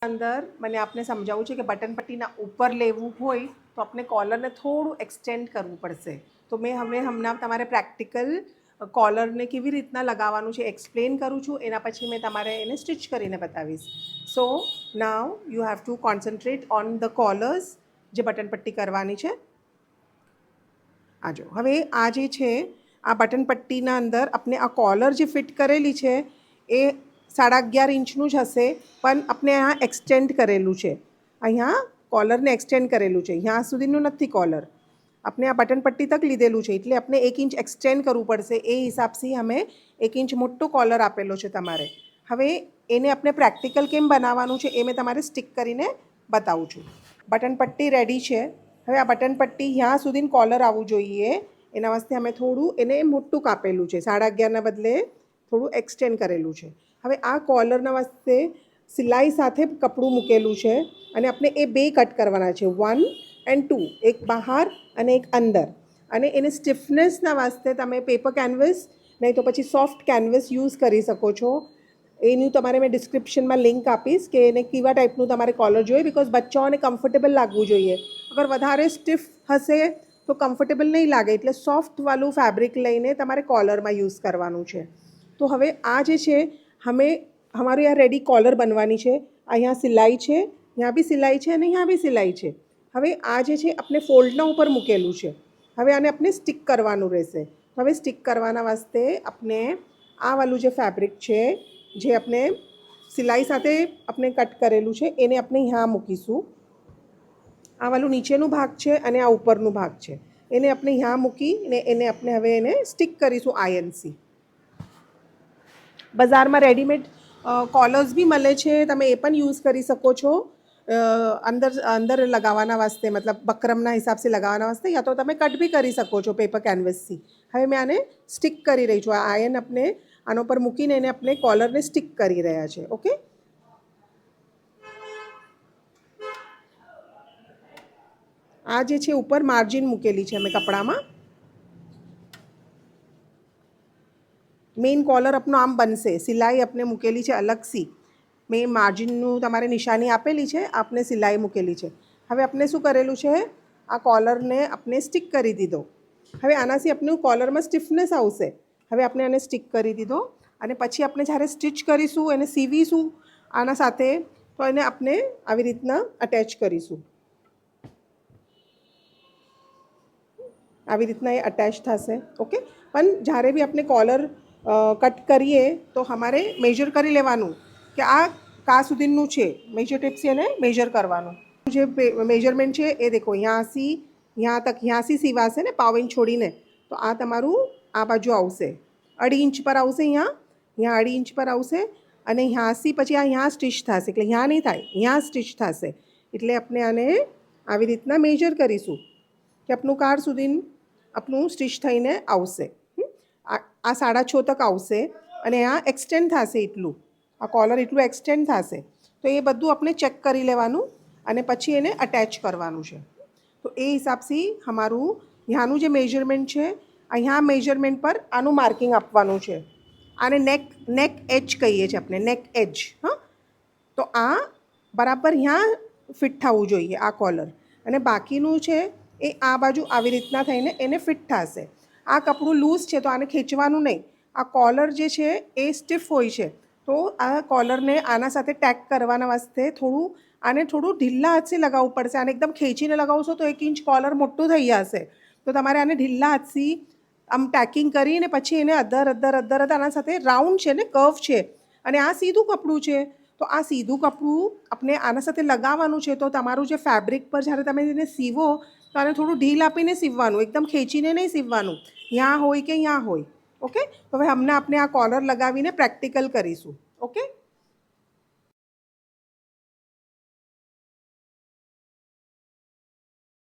અંદર મને આપને સમજાવું છે કે બટન પટ્ટીના ઉપર લેવું હોય તો આપણે કોલરને થોડું એક્સટેન્ડ કરવું પડશે. તો મેં હમણાં તમારે પ્રેક્ટિકલ કોલરને કેવી રીતના લગાવવાનું છે એક્સપ્લેન કરું છું. એના પછી મેં તમારે એને સ્ટિચ કરીને બતાવીશ. So now you have to concentrate on the collars જે બટન પટ્ટી કરવાની છે. આજો હવે આ જે છે આ બટન પટ્ટીના અંદર આપણે આ કોલર જે ફિટ કરેલી છે એ 11.5 ઇંચનું જ હશે, પણ આપણે આ એક્સટેન્ડ કરેલું છે. અહીંયા કોલરને એક્સટેન્ડ કરેલું છે, અહીંયા સુધીનું નથી કોલર. આપણે આ બટન પટ્ટી તક લીધેલું છે એટલે આપણે 1 ઇંચ એક્સટેન્ડ કરવું પડશે. એ હિસાબથી અમે 1 ઇંચ મોટો કોલર આપેલો છે તમારે. હવે એને આપણે પ્રેક્ટિકલ કેમ બનાવવાનું છે એ મેં તમારે સ્ટિક કરીને બતાવું છું. બટન પટ્ટી રેડી છે. હવે આ બટન પટ્ટી ત્યાં સુધી કોલર આવવું જોઈએ એના વાસ્તે અમે થોડું એને મોટું કાપેલું છે. 11.5ના બદલે થોડું એક્સટેન્ડ કરેલું છે. હવે આ કોલરના વાસ્તે સિલાઈ સાથે કપડું મૂકેલું છે અને આપણે એ 2 કટ કરવાના છે, 1 and 2, એક બહાર અને એક અંદર. અને એને સ્ટિફનેસના વાસ્તે તમે પેપર કેનવસ નહીં તો પછી સોફ્ટ કેનવસ યુઝ કરી શકો છો. એનું તમારે મેં ડિસ્ક્રિપ્શનમાં લિંક આપીશ કે એને કેવા ટાઈપનું તમારે કોલર જોઈએ, બિકોઝ બચ્ચાઓને કમ્ફર્ટેબલ લાગવું જોઈએ. અગર વધારે સ્ટિફ હશે તો કમ્ફર્ટેબલ નહીં લાગે, એટલે સોફ્ટવાળું ફેબ્રિક લઈને તમારે કોલરમાં યુઝ કરવાનું છે. તો હવે આ જે છે અમારી આ રેડી કોલર બનવાની છે. અહીંયા સિલાઈ છે, यहाँ બી સિલાઈ છે અને यहाँ બી સિલાઈ છે. હવે આ જે છે આપણે ફોલ્ડના ઉપર મૂકેલું છે. હવે આને આપણે સ્ટિક કરવાનું રહેશે. હવે સ્ટિક કરવાના વાસ્તે આપણે આ વાળું જે ફેબ્રિક છે જે આપણે સિલાઈ સાથે આપણે કટ કરેલું છે એને આપણે यहाँ મૂકીશું. આ વાળું નીચેનું ભાગ છે અને આ ઉપરનું ભાગ છે. એને આપણે यहाँ મૂકીને એને આપણે હવે એને સ્ટિક કરીશું આયર્નથી. બજારમાં રેડીમેડ કોલર્સ બી મળે છે, તમે એ પણ યુઝ કરી શકો છો અંદર લગાવવાના વાસ્તે, મતલબ બકરમના હિસાબથી લગાવવાના વાસ્તે, યા તો તમે કટ બી કરી શકો છો પેપર કેનવસથી. હવે મેં આને સ્ટિક કરી રહી છું. આ આયર્ન આપણે આના પર મૂકીને એને આપણે કોલરને સ્ટિક કરી રહ્યા છે. ઓકે, આ જે છે ઉપર માર્જિન મૂકેલી છે અમે કપડામાં. મેઇન કોલર આપણો આમ બનશે. સિલાઈ આપણે મૂકેલી છે અલગથી. મેં માર્જિનનું તમારે નિશાની આપેલી છે, આપણે સિલાઈ મૂકેલી છે. હવે આપણે શું કરેલું છે, આ કોલરને આપણે સ્ટિક કરી દીધો. હવે આનાથી આપણું કોલરમાં સ્ટિફનેસ આવશે. હવે આપણે આને સ્ટિક કરી દીધો અને પછી આપણે જ્યારે સ્ટિચ કરીશું એને સીવીશું આના સાથે, તો એને આપણે આવી રીતના અટેચ કરીશું. આવી રીતના એ અટેચ થશે. ઓકે, પણ જ્યારે બી આપણે કોલર કટ કરીએ તો અમારે મેજર કરી લેવાનું કે આ કા સુધીનું છે. મેજર ટેપથી એને મેજર કરવાનું. જે મેજરમેન્ટ છે એ દેખો, યहाँથી यहाँ तक, યहाँથી સીવાશે ને પાવ ઇંચ છોડીને, તો આ તમારું આ બાજુ આવશે 2.5 ઇંચ પર આવશે. અહીંયા 2.5 ઇંચ પર આવશે અને યहाँથી પછી આ यहाँ સ્ટિચ થશે. એટલે यहाँ નહીં થાય, यहाँ સ્ટિચ થશે. એટલે આપણે આને આવી રીતના મેજર કરીશું કે આપણું કાર સુધી આપણું સ્ટિચ થઈને આવશે. આ 6.5 તક આવશે અને આ એક્સટેન્ડ થશે એટલું, આ કોલર એટલું એક્સટેન્ડ થશે. તો એ બધું આપણે ચેક કરી લેવાનું અને પછી એને અટેચ કરવાનું છે. તો એ હિસાબથી અમારું ત્યાંનું જે મેજરમેન્ટ છે, અહીંયા મેજરમેન્ટ પર આનું માર્કિંગ આપવાનું છે. આને નેક એજ કહીએ છીએ આપણે, નેક એજ. હા, તો આ બરાબર ત્યાં ફિટ થવું જોઈએ આ કોલર, અને બાકીનું છે એ આ બાજુ આવી રીતના થઈને એને ફિટ થશે. આ કપડું લૂઝ છે તો આને ખેંચવાનું નહીં. આ કોલર જે છે એ સ્ટીફ હોય છે, તો આ કોલરને આના સાથે ટેક કરવાના વાસ્તે આને થોડું ઢીલા હાથથી લગાવવું પડશે. આને એકદમ ખેંચીને લગાવશો તો 1 ઇંચ કોલર મોટું થઈ જશે. તો તમારે આને ઢીલા હાથથી આમ ટેકિંગ કરીને પછી એને અધર આના સાથે રાઉન્ડ છે ને, કર્વ છે, અને આ સીધું કપડું છે. તો આ સીધું કપડું આપણે આના સાથે લગાવવાનું છે. તો તમારું જે ફેબ્રિક પર જ્યારે તમે એને સીવો તો આને થોડું ઢીલ આપીને સીવવાનું, એકદમ ખેંચીને નહીં સીવવાનું, यहाँ હોય કે यहाँ હોય. ઓકે, તો હવે આપણે આ કોલર લગાવીને પ્રેક્ટિકલ કરીશું. ઓકે.